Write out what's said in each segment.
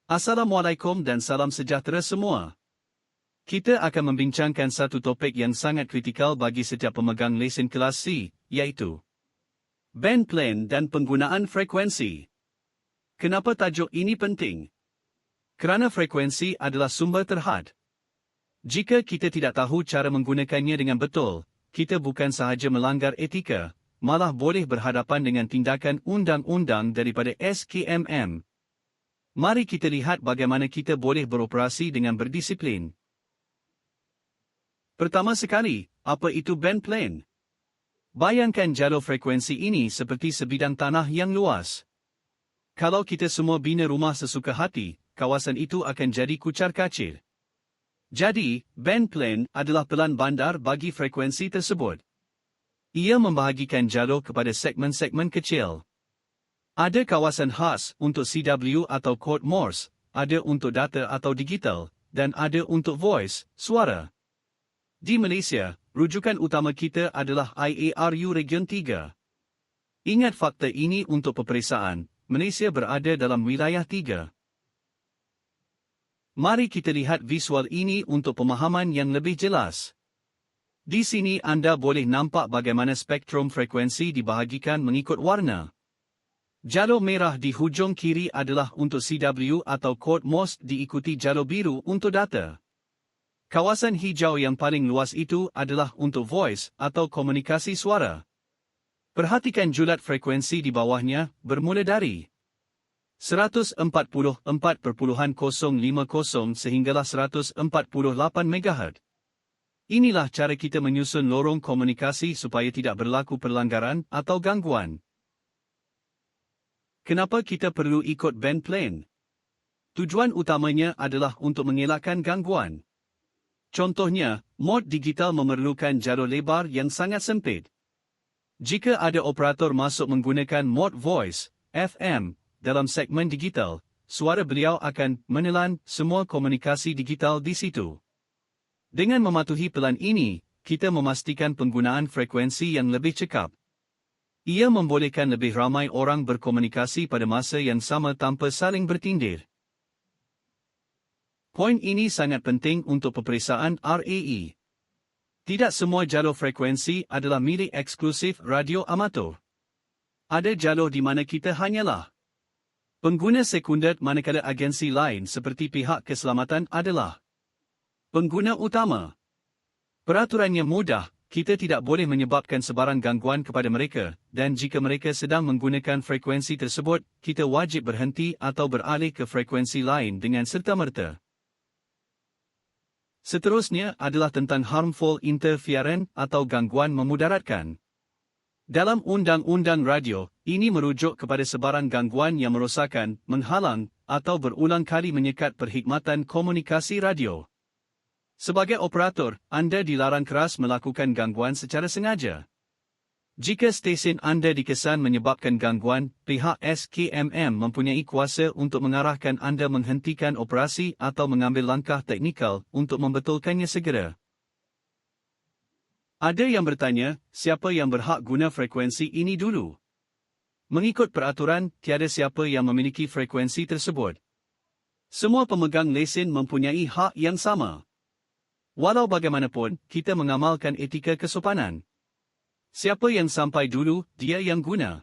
Assalamualaikum dan salam sejahtera semua. Kita akan membincangkan satu topik yang sangat kritikal bagi setiap pemegang lesen kelas C, iaitu band plan dan penggunaan frekuensi. Kenapa tajuk ini penting? Kerana frekuensi adalah sumber terhad. Jika kita tidak tahu cara menggunakannya dengan betul, kita bukan sahaja melanggar etika, malah boleh berhadapan dengan tindakan undang-undang daripada SKMM. Mari kita lihat bagaimana kita boleh beroperasi dengan berdisiplin. Pertama sekali, apa itu band plan? Bayangkan jalur frekuensi ini seperti sebidang tanah yang luas. Kalau kita semua bina rumah sesuka hati, kawasan itu akan jadi kucar-kacir. Jadi, band plan adalah pelan bandar bagi frekuensi tersebut. Ia membahagikan jalur kepada segmen-segmen kecil. Ada kawasan khas untuk CW atau kod Morse, ada untuk data atau digital, dan ada untuk voice, suara. Di Malaysia, rujukan utama kita adalah IARU Region 3. Ingat fakta ini untuk peperiksaan, Malaysia berada dalam wilayah 3. Mari kita lihat visual ini untuk pemahaman yang lebih jelas. Di sini anda boleh nampak bagaimana spektrum frekuensi dibahagikan mengikut warna. Jalur merah di hujung kiri adalah untuk CW atau kod Morse diikuti jalur biru untuk data. Kawasan hijau yang paling luas itu adalah untuk voice atau komunikasi suara. Perhatikan julat frekuensi di bawahnya, bermula dari 144.050 sehinggalah 148 MHz. Inilah cara kita menyusun lorong komunikasi supaya tidak berlaku perlanggaran atau gangguan. Kenapa kita perlu ikut band plan? Tujuan utamanya adalah untuk mengelakkan gangguan. Contohnya, mod digital memerlukan jalur lebar yang sangat sempit. Jika ada operator masuk menggunakan mod voice, FM, dalam segmen digital, suara beliau akan menelan semua komunikasi digital di situ. Dengan mematuhi pelan ini, kita memastikan penggunaan frekuensi yang lebih cekap. Ia membolehkan lebih ramai orang berkomunikasi pada masa yang sama tanpa saling bertindir. Poin ini sangat penting untuk peperiksaan RAE. Tidak semua jalur frekuensi adalah milik eksklusif radio amatur. Ada jalur di mana kita hanyalah pengguna sekunder manakala agensi lain seperti pihak keselamatan adalah pengguna utama. Peraturannya mudah. Kita tidak boleh menyebabkan sebarang gangguan kepada mereka, dan jika mereka sedang menggunakan frekuensi tersebut, kita wajib berhenti atau beralih ke frekuensi lain dengan serta-merta. Seterusnya adalah tentang harmful interference atau gangguan memudaratkan. Dalam Undang-Undang Radio, ini merujuk kepada sebarang gangguan yang merosakkan, menghalang, atau berulang kali menyekat perkhidmatan komunikasi radio. Sebagai operator, anda dilarang keras melakukan gangguan secara sengaja. Jika stesen anda dikesan menyebabkan gangguan, pihak SKMM mempunyai kuasa untuk mengarahkan anda menghentikan operasi atau mengambil langkah teknikal untuk membetulkannya segera. Ada yang bertanya, siapa yang berhak guna frekuensi ini dulu? Mengikut peraturan, tiada siapa yang memiliki frekuensi tersebut. Semua pemegang lesen mempunyai hak yang sama. Walau bagaimanapun, kita mengamalkan etika kesopanan. Siapa yang sampai dulu, dia yang guna.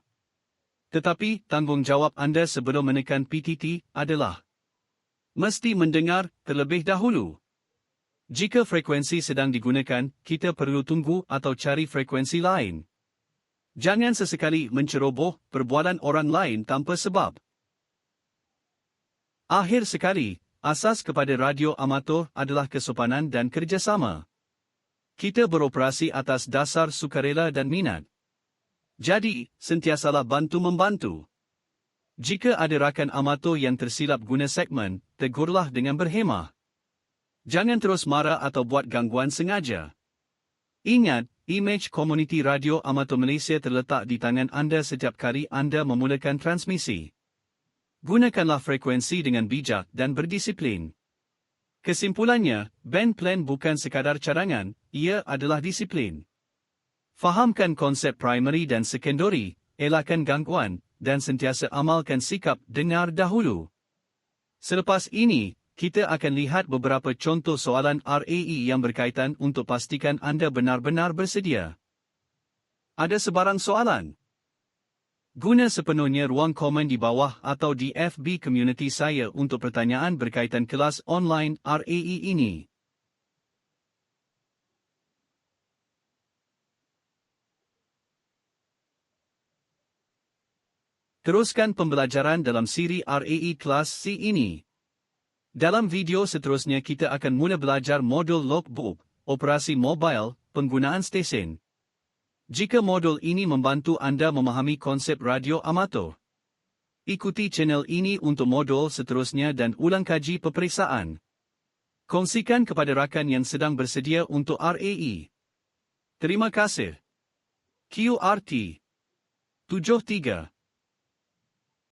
Tetapi, tanggungjawab anda sebelum menekan PTT adalah mesti mendengar terlebih dahulu. Jika frekuensi sedang digunakan, kita perlu tunggu atau cari frekuensi lain. Jangan sesekali menceroboh perbualan orang lain tanpa sebab. Akhir sekali, asas kepada radio amatur adalah kesopanan dan kerjasama. Kita beroperasi atas dasar sukarela dan minat. Jadi, sentiasalah bantu-membantu. Jika ada rakan amatur yang tersilap guna segmen, tegurlah dengan berhemah. Jangan terus marah atau buat gangguan sengaja. Ingat, imej komuniti radio amatur Malaysia terletak di tangan anda setiap kali anda memulakan transmisi. Gunakanlah frekuensi dengan bijak dan berdisiplin. Kesimpulannya, band plan bukan sekadar cadangan, ia adalah disiplin. Fahamkan konsep primary dan secondary, elakkan gangguan, dan sentiasa amalkan sikap dengar dahulu. Selepas ini, kita akan lihat beberapa contoh soalan RAE yang berkaitan untuk pastikan anda benar-benar bersedia. Ada sebarang soalan? Guna sepenuhnya ruang komen di bawah atau di FB community saya untuk pertanyaan berkaitan kelas online RAE ini. Teruskan pembelajaran dalam siri RAE kelas C ini. Dalam video seterusnya kita akan mula belajar modul logbook, operasi mobile, penggunaan stesen. Jika modul ini membantu anda memahami konsep radio amatur, ikuti channel ini untuk modul seterusnya dan ulang kaji peperiksaan. Kongsikan kepada rakan yang sedang bersedia untuk RAE. Terima kasih. QRT 73